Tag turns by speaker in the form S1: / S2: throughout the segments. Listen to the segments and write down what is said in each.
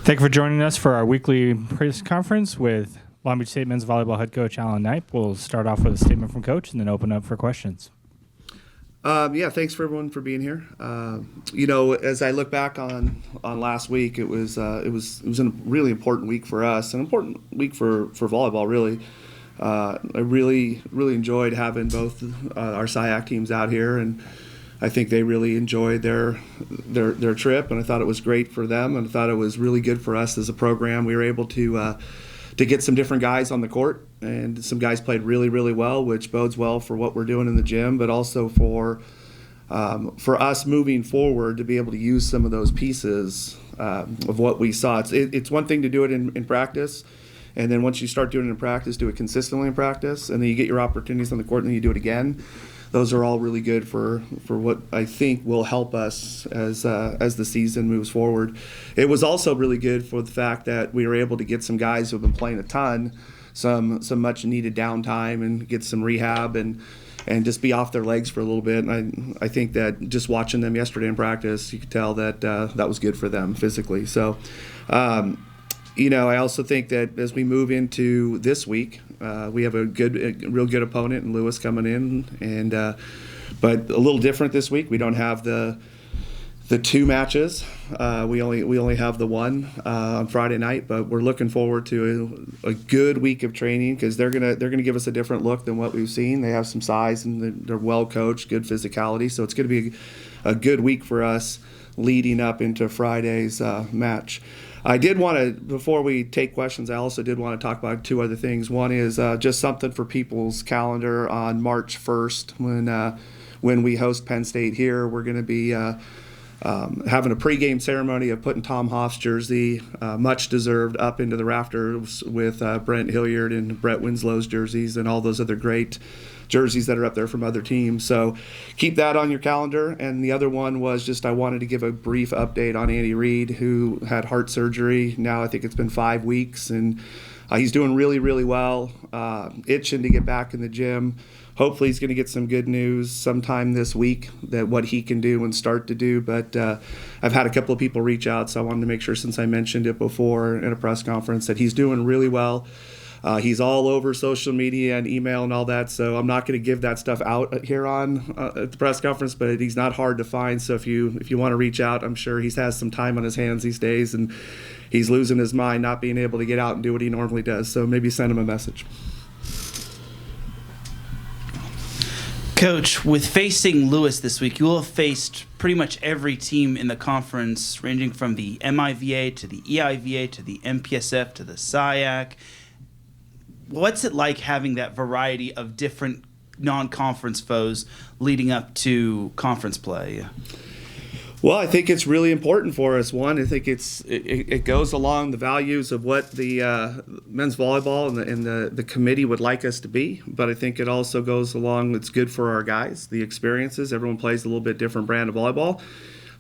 S1: Thank you for joining us for our weekly press conference with Long Beach State men's volleyball head coach Alan Knipe. We'll start off with a statement from coach and then open up for questions.
S2: Thanks for everyone for being here. As I look back on last week, it was a really important week for us, an important week for volleyball. Really, I really enjoyed having both our SIAC teams out here, and I think they really enjoyed their trip, and I thought it was great for them, and I thought it was really good for us as a program. We were able to get some different guys on the court, and some guys played really well, which bodes well for what we're doing in the gym, but also for us moving forward to be able to use some of those pieces of what we saw. It's one thing to do it in practice, and then once you start doing it in practice, do it consistently in practice, and then you get your opportunities on the court, and then you do it again. Those are all really good for what I think will help us as the season moves forward. It was also really good for the fact that we were able to get some guys who have been playing a ton, some much needed downtime, and get some rehab and just be off their legs for a little bit. And I think that just watching them yesterday in practice, you could tell that that was good for them physically. So, I also think that as we move into this week, we have a real good opponent in Lewis coming in, but a little different this week. We don't have the two matches. We only have the one on Friday night, but we're looking forward to a good week of training because they're gonna give us a different look than what we've seen. They have some size and they're well coached, good physicality. So it's going to be a good week for us leading up into Friday's match. I did want to, before we take questions, I also did want to talk about two other things. One is just something for people's calendar on March 1st when we host Penn State here. We're going to be having a pregame ceremony of putting Tom Hoff's jersey, much deserved, up into the rafters with Brent Hilliard and Brett Winslow's jerseys and all those other great jerseys that are up there from other teams. So keep that on your calendar. And the other one was just I wanted to give a brief update on Andy Reid, who had heart surgery. Now I think it's been 5 weeks, and he's doing really well, itching to get back in the gym. Hopefully he's going to get some good news sometime this week that what he can do and start to do. But I've had a couple of people reach out, so I wanted to make sure, since I mentioned it before in a press conference, that he's doing really well. He's all over social media and email and all that, so I'm not going to give that stuff out here on at the press conference, but he's not hard to find. So if you want to reach out, I'm sure he has some time on his hands these days, and he's losing his mind not being able to get out and do what he normally does. So maybe send him a message.
S3: Coach, with facing Lewis this week, you will have faced pretty much every team in the conference, ranging from the MIVA to the EIVA to the MPSF to the SIAC. What's it like having that variety of different non-conference foes leading up to conference play?
S2: Well, I think it's really important for us. One, I think it goes along the values of what the men's volleyball and the committee would like us to be. But I think it also goes along, it's good for our guys, the experiences. Everyone plays a little bit different brand of volleyball.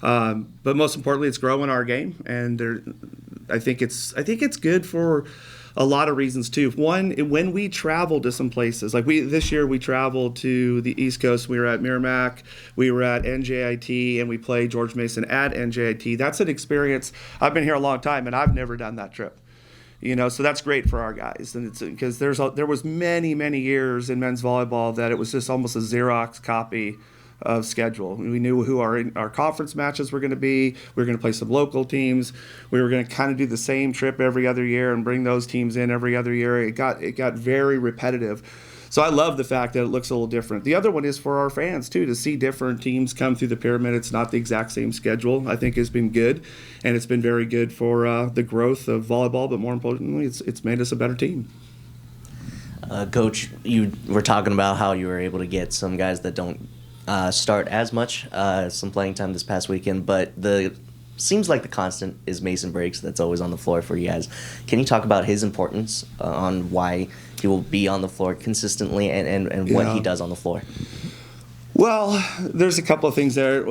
S2: But most importantly, it's growing our game. And I think it's good for a lot of reasons too. One, when we travel to some places, like this year we traveled to the East Coast. We were at Merrimack, we were at NJIT, and we played George Mason at NJIT. That's an experience. I've been here a long time, and I've never done that trip. So that's great for our guys, and it's because there was many years in men's volleyball that it was just almost a Xerox copy of schedule. We knew who our conference matches were going to be. We were going to play some local teams. We were going to kind of do the same trip every other year and bring those teams in every other year. It got very repetitive. So I love the fact that it looks a little different. The other one is for our fans too, to see different teams come through the pyramid. It's not the exact same schedule. I think has been good, and it's been very good for the growth of volleyball. But more importantly, it's made us a better team.
S4: Coach, you were talking about how you were able to get some guys that don't start as much, some playing time this past weekend, but seems like the constant is Mason Breaks that's always on the floor for you guys. Can you talk about his importance on why he will be on the floor consistently and what he does on the floor?
S2: Well, there's a couple of things there.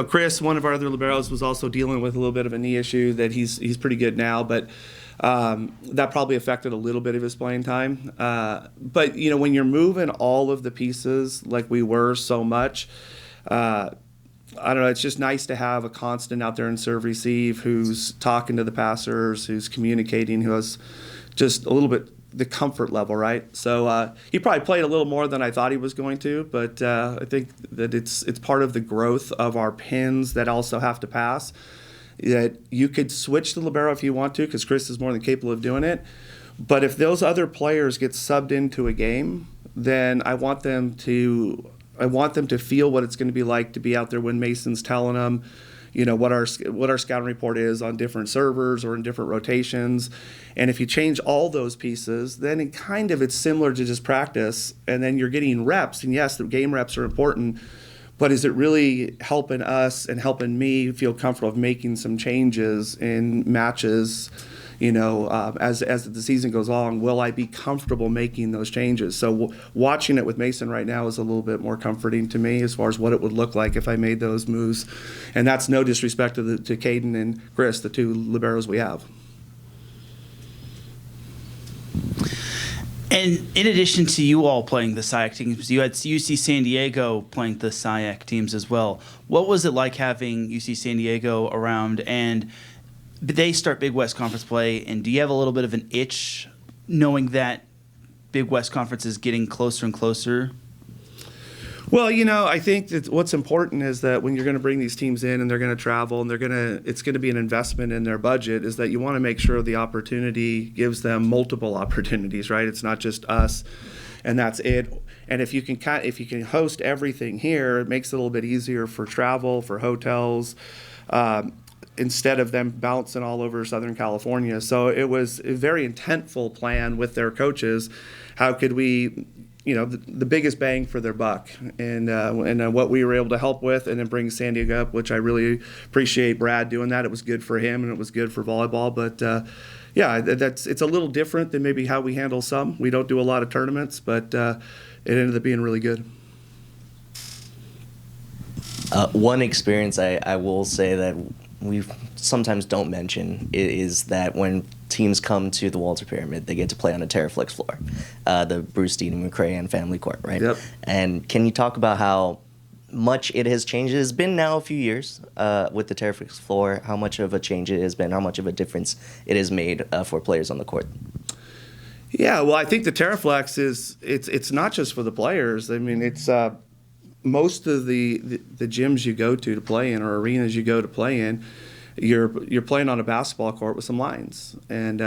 S2: Chris, one of our other liberos, was also dealing with a little bit of a knee issue that he's pretty good now, but that probably affected a little bit of his playing time. But, when you're moving all of the pieces like we were so much, I don't know. It's just nice to have a constant out there in serve receive who's talking to the passers, who's communicating, who has just a little bit the comfort level, right? So he probably played a little more than I thought he was going to, but I think that it's part of the growth of our pins that also have to pass. That you could switch to libero if you want to, because Chris is more than capable of doing it. But if those other players get subbed into a game, then I want them to feel what it's going to be like to be out there when Mason's telling them, what our scouting report is on different servers or in different rotations. And if you change all those pieces, then it's similar to just practice, and then you're getting reps. And yes, the game reps are important, but is it really helping us and helping me feel comfortable of making some changes in matches? As the season goes on, will I be comfortable making those changes? So watching it with Mason right now is a little bit more comforting to me as far as what it would look like if I made those moves. And that's no disrespect to Caden and Chris, the two liberos we have.
S3: And in addition to you all playing the SIAC teams, you had UC San Diego playing the SIAC teams as well. What was it like having UC San Diego around, and they start Big West Conference play, and do you have a little bit of an itch knowing that Big West Conference is getting closer and closer?
S2: Well, I think that what's important is that when you're going to bring these teams in and they're going to travel and it's going to be an investment in their budget, is that you want to make sure the opportunity gives them multiple opportunities, right? It's not just us and that's it. And if you can host everything here, it makes it a little bit easier for travel, for hotels, instead of them bouncing all over Southern California. So it was a very intentful plan with their coaches. How could we, the biggest bang for their buck, and what we were able to help with, and then bring San Diego up, which I really appreciate Brad doing that. It was good for him and it was good for volleyball. But it's a little different than maybe how we handle some. We don't do a lot of tournaments, but it ended up being really good.
S4: One experience I will say that we sometimes don't mention is that when teams come to the Walter Pyramid, they get to play on a Terraflex floor, the Bruce Dean and McCray family court, right?
S2: Yep.
S4: And can you talk about how much it has changed? It has been now a few years with the Terraflex floor, how much of a change it has been, how much of a difference it has made for players on the court.
S2: Yeah, well, I think the Terraflex it's not just for the players. I mean, it's most of the gyms you go to play in, or arenas you go to play in, you're playing on a basketball court with some lines, and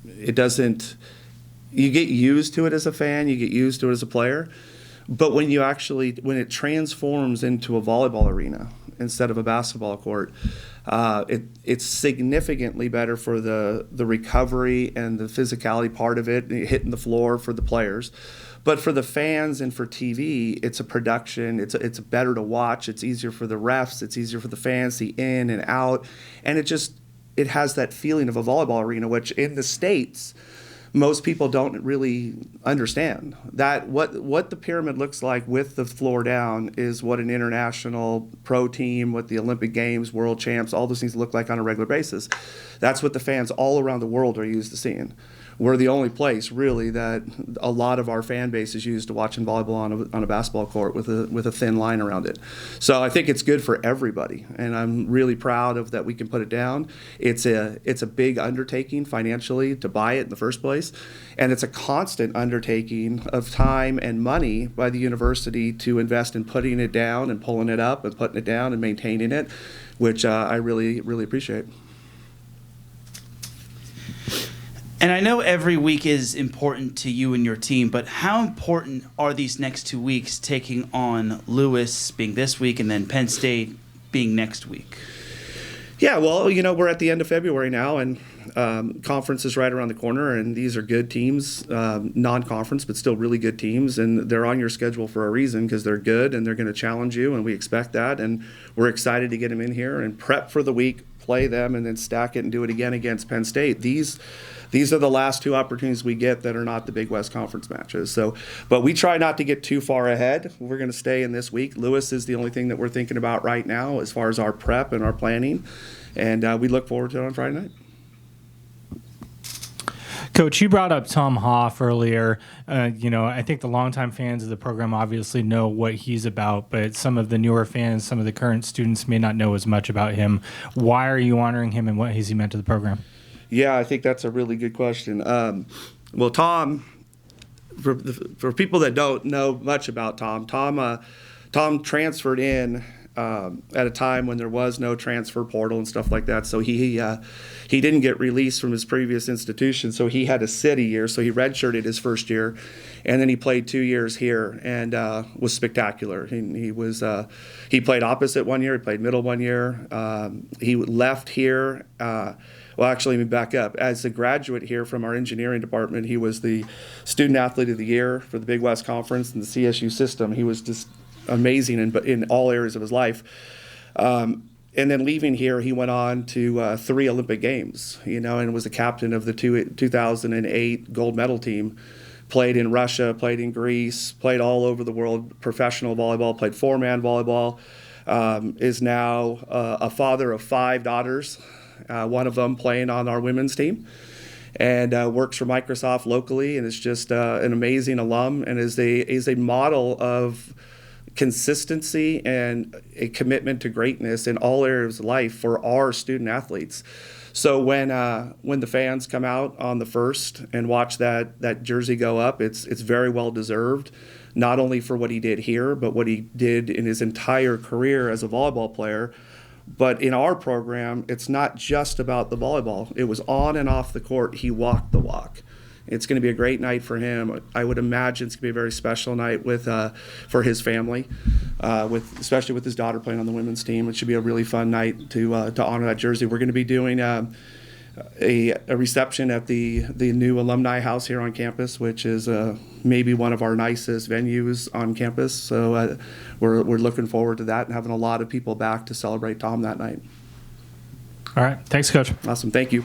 S2: it doesn't. You get used to it as a fan, you get used to it as a player, but when it transforms into a volleyball arena instead of a basketball court, it's significantly better for the recovery and the physicality part of it, hitting the floor for the players. But for the fans and for TV, it's a production. It's better to watch. It's easier for the refs. It's easier for the fans, the in and out. And it has that feeling of a volleyball arena, which in the States, most people don't really understand. That what the pyramid looks like with the floor down is what an international pro team, what the Olympic Games, world champs, all those things look like on a regular basis. That's what the fans all around the world are used to seeing. We're the only place, really, that a lot of our fan base is used to watching volleyball on a basketball court with a thin line around it. So I think it's good for everybody, and I'm really proud of that we can put it down. It's a big undertaking financially to buy it in the first place, and it's a constant undertaking of time and money by the university to invest in putting it down and pulling it up and putting it down and maintaining it, which I really, really appreciate.
S3: And I know every week is important to you and your team, but how important are these next 2 weeks, taking on Lewis being this week and then Penn State being next week?
S2: Yeah, well, we're at the end of February now, and conference is right around the corner, and these are good teams, non-conference, but still really good teams, and they're on your schedule for a reason because they're good and they're going to challenge you, and we expect that, and we're excited to get them in here and prep for the week, play them, and then stack it and do it again against Penn State. These are the last two opportunities we get that are not the Big West Conference matches. So, but we try not to get too far ahead. We're going to stay in this week. Lewis is the only thing that we're thinking about right now as far as our prep and our planning, and we look forward to it on Friday night.
S1: Coach, you brought up Tom Hoff earlier. I think the longtime fans of the program obviously know what he's about, but some of the newer fans, some of the current students may not know as much about him. Why are you honoring him, and what has he meant to the program?
S2: Yeah, I think that's a really good question. Well, Tom, for people that don't know much about Tom transferred in at a time when there was no transfer portal and stuff like that. So he didn't get released from his previous institution, so he had to sit a year. So he redshirted his first year, and then he played 2 years here and was spectacular. He played opposite 1 year, he played middle 1 year. He left here. Well, actually, let me back up. As a graduate here from our engineering department, he was the student athlete of the year for the Big West Conference and the CSU system. He was just amazing in all areas of his life. And then leaving here, he went on to 3 Olympic Games, and was a captain of the 2008 gold medal team. Played in Russia, played in Greece, played all over the world, professional volleyball, played 4-man volleyball, is now a father of 5 daughters, one of them playing on our women's team, and works for Microsoft locally, and is just an amazing alum, and is a model of consistency and a commitment to greatness in all areas of life for our student athletes. So when the fans come out on the 1st and watch that jersey go up, it's very well deserved, not only for what he did here, but what he did in his entire career as a volleyball player. But in our program, it's not just about the volleyball. It was on and off the court. He walked the walk. It's going to be a great night for him. I would imagine it's going to be a very special night for his family, especially with his daughter playing on the women's team. It should be a really fun night to honor that jersey. We're going to be doing a reception at the new alumni house here on campus, which is maybe one of our nicest venues on campus. So we're looking forward to that and having a lot of people back to celebrate Tom that night.
S1: All right. Thanks, Coach.
S2: Awesome. Thank you.